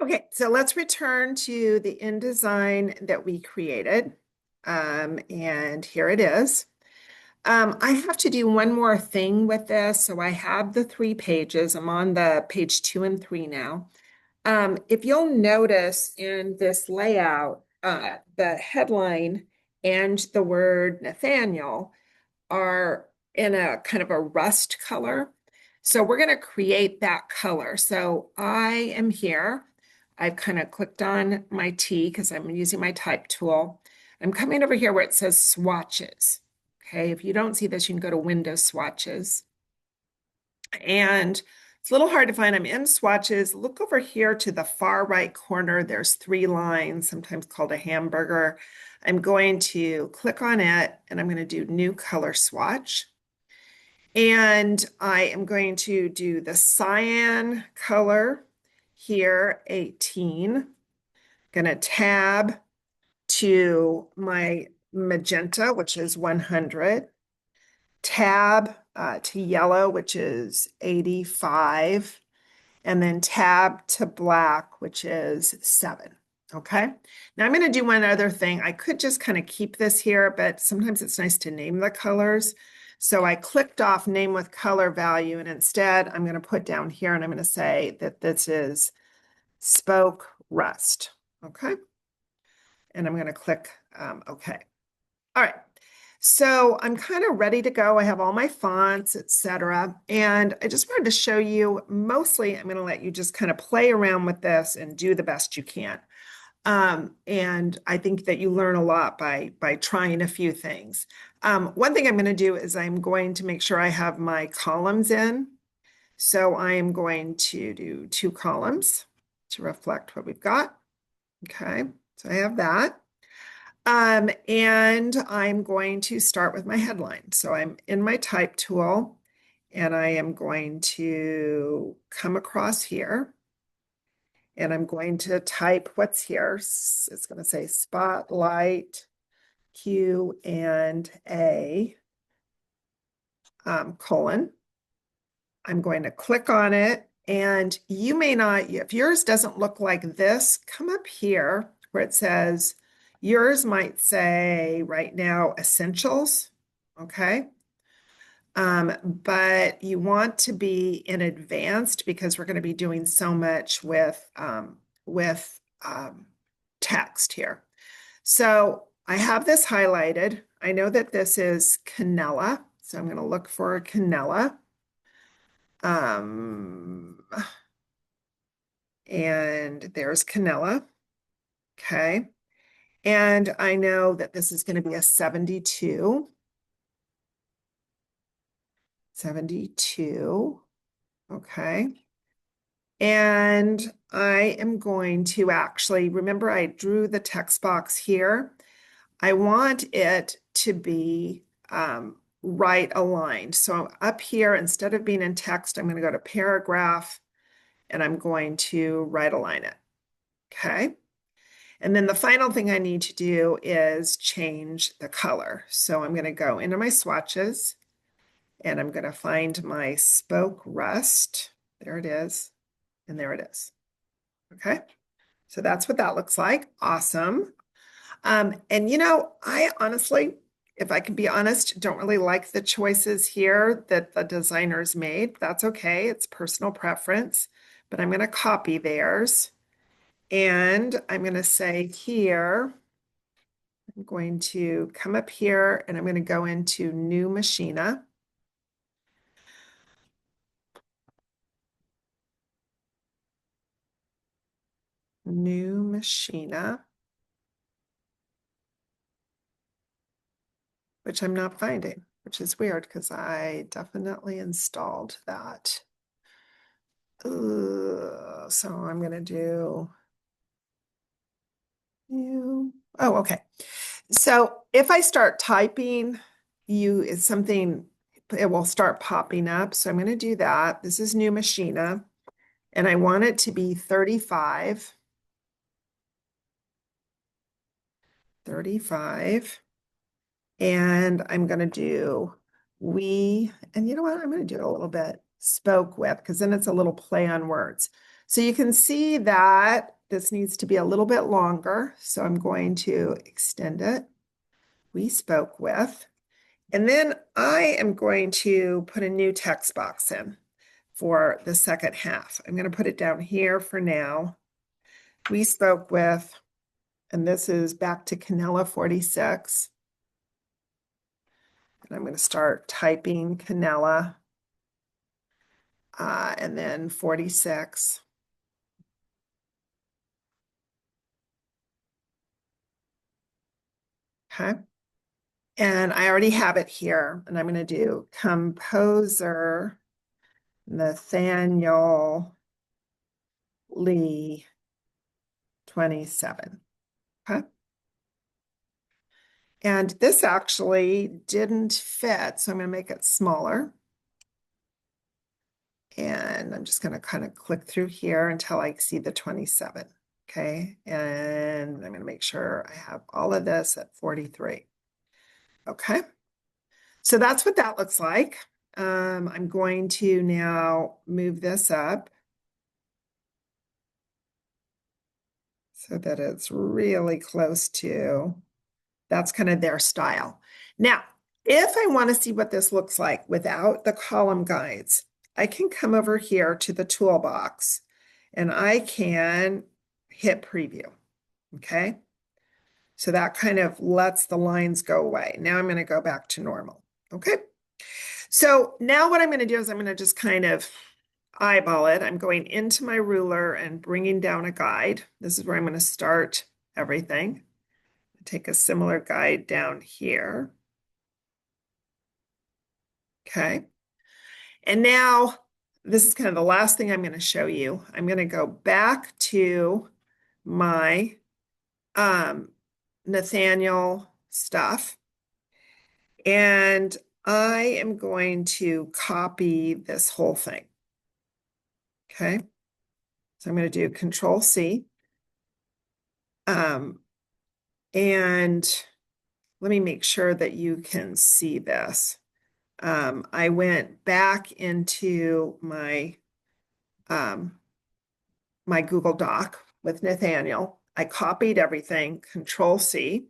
Okay, so let's return to the InDesign that we created. And here it is. I have to do one more thing with this. So I have the 3 pages. I'm on the page 2 and 3 now. If you'll notice in this layout, the headline and the word Nathaniel are in a kind of a rust color. So we're going to create that color. So I am here. I've kind of clicked on my T because I'm using my type tool. I'm coming over here where it says swatches. Okay, if you don't see this, you can go to Windows swatches. And it's a little hard to find. I'm in swatches. Look over here to the far right corner. There's 3 lines, sometimes called a hamburger. I'm going to click on it and I'm going to do new color swatch. And I am going to do the cyan color here, 18. Going to tab to my magenta, which is 100. Tab to yellow, which is 85. And then tab to black, which is 7. Okay. Now I'm going to do one other thing. I could just kind of keep this here, but sometimes it's nice to name the colors. So I clicked off name with color value, and instead I'm going to put down here and I'm going to say that this is spoke rust. Okay. And I'm going to click OK. All right. So I'm kind of ready to go. I have all my fonts, etc. And I just wanted to show you, mostly I'm going to let you just kind of play around with this and do the best you can. And I think that you learn a lot by trying a few things. One thing I'm going to do is I'm going to make sure I have my columns in. So I am going to do 2 columns to reflect what we've got. Okay, so I have that. And I'm going to start with my headline. So I'm in my type tool and I am going to come across here and I'm going to type what's here. It's going to say spotlight Q and A colon. I'm going to click on it, and you may not, if yours doesn't look like this, come up here where it says, yours might say right now essentials, okay? But you want to be in advanced because we're going to be doing so much with text here. So I have this highlighted. I know that this is Canella, so I'm going to look for Canella. And there's Canella. Okay. And I know that this is going to be a 72. 72. Okay. And I am going to actually, remember I drew the text box here. I want it to be right aligned. So up here, instead of being in text, I'm going to go to paragraph and I'm going to right align it. Okay. And then the final thing I need to do is change the color. So I'm going to go into my swatches and I'm going to find my spoke rust. There it is. And there it is. Okay. So that's what that looks like. Awesome. And you know, I honestly, if I can be honest, don't really like the choices here that the designers made. That's okay. It's personal preference, but I'm going to copy theirs. And I'm going to say here, I'm going to come up here and I'm going to go into New Machina. New Machina, which I'm not finding, which is weird because I definitely installed that. So I'm going to do new. Oh, okay. So if I start typing, it's something, it will start popping up. So I'm going to do that. This is New Machina, and I want it to be 35. 35. And I'm going to do and you know what? I'm going to do it a little bit spoke with because then it's a little play on words. So you can see that this needs to be a little bit longer. So I'm going to extend it. We spoke with. And then I am going to put a new text box in for the second half. I'm going to put it down here for now. We spoke with, and this is back to Canella 46. And I'm going to start typing Canella and then 46. Okay. And I already have it here. And I'm going to do composer Nathaniel Lee 27. Okay. And this actually didn't fit, so I'm going to make it smaller. And I'm just going to kind of click through here until I see the 27. Okay. And I'm going to make sure I have all of this at 43. Okay. So that's what that looks like. I'm going to now move this up so that it's really close to, that's kind of their style. Now, if I want to see what this looks like without the column guides, I can come over here to the toolbox and I can hit preview. Okay. So that kind of lets the lines go away. Now I'm going to go back to normal. Okay. So now what I'm going to do is I'm going to just kind of eyeball it. I'm going into my ruler and bringing down a guide. This is where I'm going to start everything. Take a similar guide down here. Okay. And now this is kind of the last thing I'm going to show you. I'm going to go back to my Nathaniel stuff. And I am going to copy this whole thing. Okay. So I'm going to do Control C. And let me make sure that you can see this. I went back into my my Google Doc with Nathaniel. I copied everything, Control C.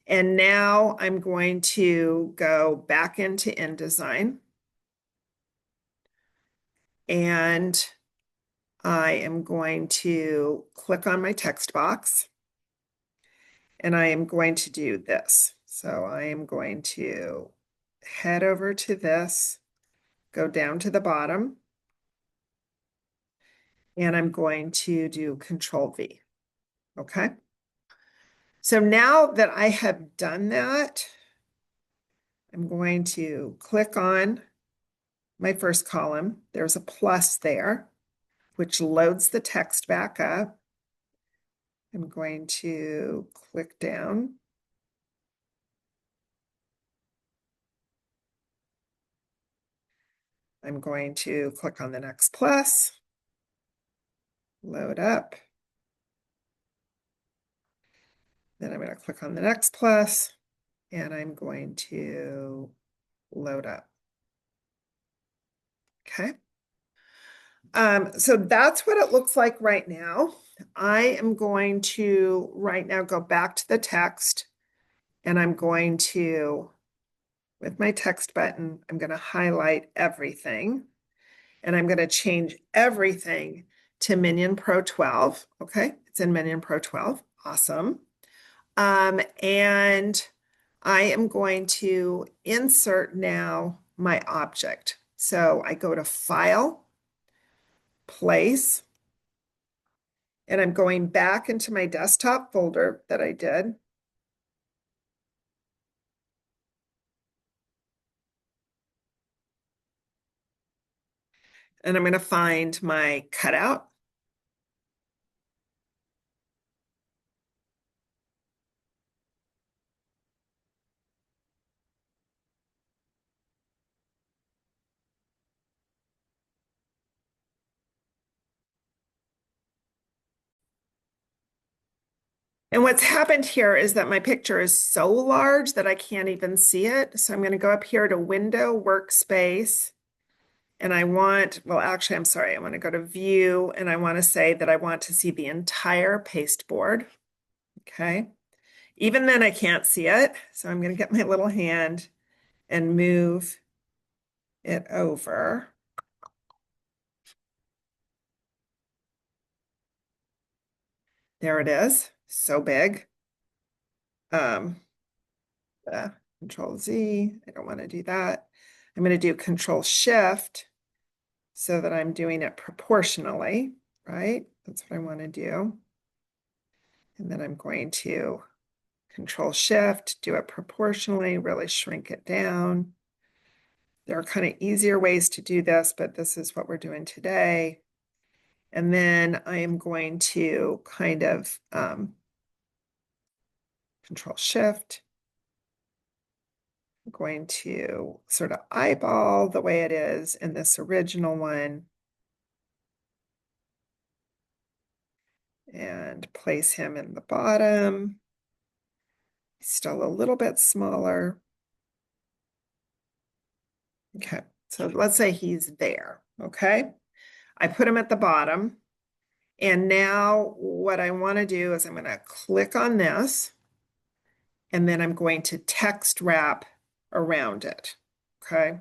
And now I'm going to go back into InDesign. And I am going to click on my text box. And I am going to do this. So I am going to head over to this, go down to the bottom, and I'm going to do Control V. Okay. So now that I have done that, I'm going to click on my first column. There's a plus there, which loads the text back up. I'm going to click down. I'm going to click on the next plus, load up. Then I'm going to click on the next plus, and I'm going to load up. Okay. So that's what it looks like right now. I am going to right now go back to the text, and I'm going to, with my text button, I'm going to highlight everything, and I'm going to change everything to Minion Pro 12. Okay, it's in Minion Pro 12. Awesome. And I am going to insert now my object. So I go to File, Place, and I'm going back into my desktop folder that I did. And I'm going to find my cutout. And what's happened here is that my picture is so large that I can't even see it. So I'm going to go up here to Window, Workspace, And I want, well, actually, I'm sorry, I want to go to view and I want to say that I want to see the entire pasteboard. Okay. Even then, I can't see it. So I'm going to get my little hand and move it over. There it is. So big. Um, Control Z. I don't want to do that. I'm going to do Control Shift so that I'm doing it proportionally, right? That's what I want to do. And then I'm going to Control Shift, do it proportionally, really shrink it down. There are kind of easier ways to do this, but this is what we're doing today. And then I am going to kind of Control Shift. I'm going to sort of eyeball the way it is in this original one and place him in the bottom. Still a little bit smaller. Okay, so let's say he's there, okay? I put him at the bottom. And now what I want to do is I'm going to click on this, and then I'm going to text wrap around it, okay?